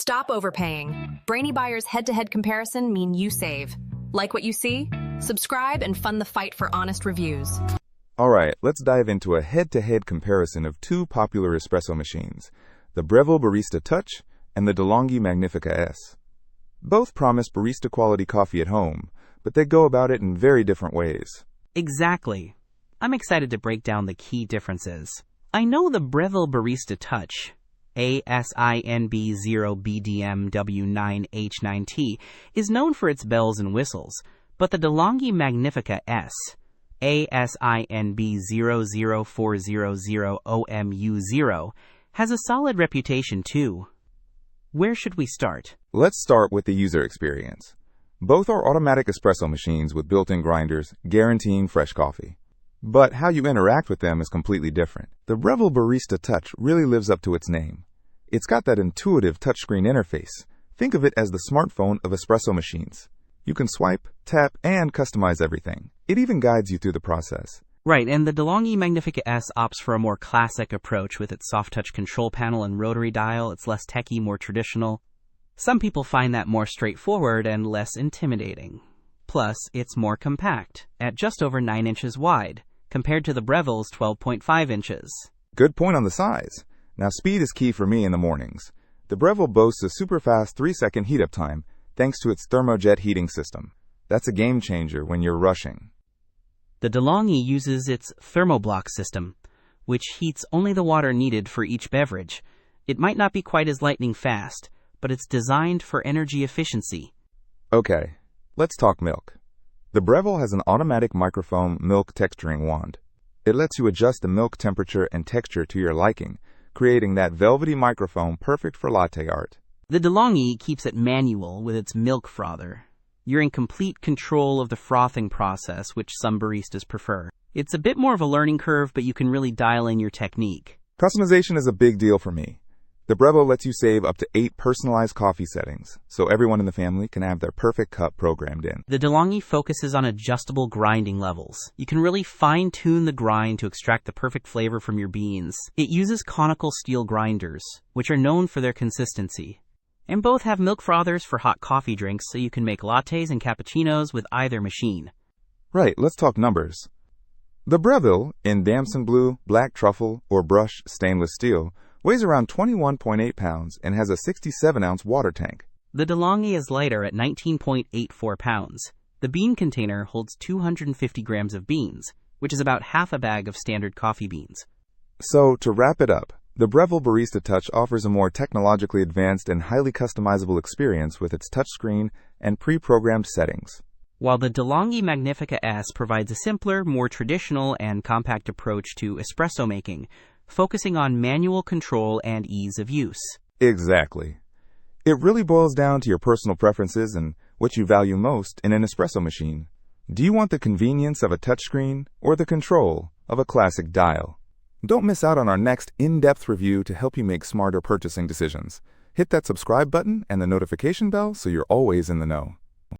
Stop overpaying. Brainy Buyer's head-to-head comparison mean you save. Like what you see? Subscribe and fund the fight for honest reviews. Alright, let's dive into a head-to-head comparison of two popular espresso machines, the Breville Barista Touch and the De'Longhi Magnifica S. Both promise barista-quality coffee at home, but they go about it in very different ways. Exactly. I'm excited to break down the key differences. I know the Breville Barista Touch, ASINB0BDMW9H9T, is known for its bells and whistles, but the De'Longhi Magnifica S, ASINB00400OMU0, has a solid reputation too. Where should we start? Let's start with the user experience. Both are automatic espresso machines with built-in grinders, guaranteeing fresh coffee. But how you interact with them is completely different. The Breville Barista Touch really lives up to its name. It's got that intuitive touchscreen interface. Think of it as the smartphone of espresso machines. You can swipe, tap, and customize everything. It even guides you through the process. Right, and the De'Longhi Magnifica S opts for a more classic approach with its soft-touch control panel and rotary dial. It's less techy, more traditional. Some people find that more straightforward and less intimidating. Plus, it's more compact, at just over 9 inches wide, compared to the Breville's 12.5 inches. Good point on the size. Now, speed is key for me in the mornings. The Breville boasts a super-fast 3-second heat-up time thanks to its thermojet heating system. That's a game changer when you're rushing. The De'Longhi uses its thermoblock system, which heats only the water needed for each beverage. It might not be quite as lightning fast, but it's designed for energy efficiency. Okay, let's talk milk. The Breville has an automatic microfoam milk texturing wand. It lets you adjust the milk temperature and texture to your liking, creating that velvety microfoam perfect for latte art. The De'Longhi keeps it manual with its milk frother. You're in complete control of the frothing process, which some baristas prefer. It's a bit more of a learning curve, but you can really dial in your technique. Customization is a big deal for me. The Breville lets you save up to 8 personalized coffee settings, so everyone in the family can have their perfect cup programmed in. The De'Longhi focuses on adjustable grinding levels. You can really fine-tune the grind to extract the perfect flavor from your beans. It uses conical steel grinders, which are known for their consistency. And both have milk frothers for hot coffee drinks, so you can make lattes and cappuccinos with either machine. Right, let's talk numbers. The Breville, in damson blue, black truffle, or brushed stainless steel, weighs around 21.8 pounds and has a 67-ounce water tank. The De'Longhi is lighter at 19.84 pounds. The bean container holds 250 grams of beans, which is about half a bag of standard coffee beans. So, to wrap it up, the Breville Barista Touch offers a more technologically advanced and highly customizable experience with its touchscreen and pre-programmed settings. While the De'Longhi Magnifica S provides a simpler, more traditional and compact approach to espresso making, focusing on manual control and ease of use. Exactly. It really boils down to your personal preferences and what you value most in an espresso machine. Do you want the convenience of a touchscreen or the control of a classic dial? Don't miss out on our next in-depth review to help you make smarter purchasing decisions. Hit that subscribe button and the notification bell so you're always in the know.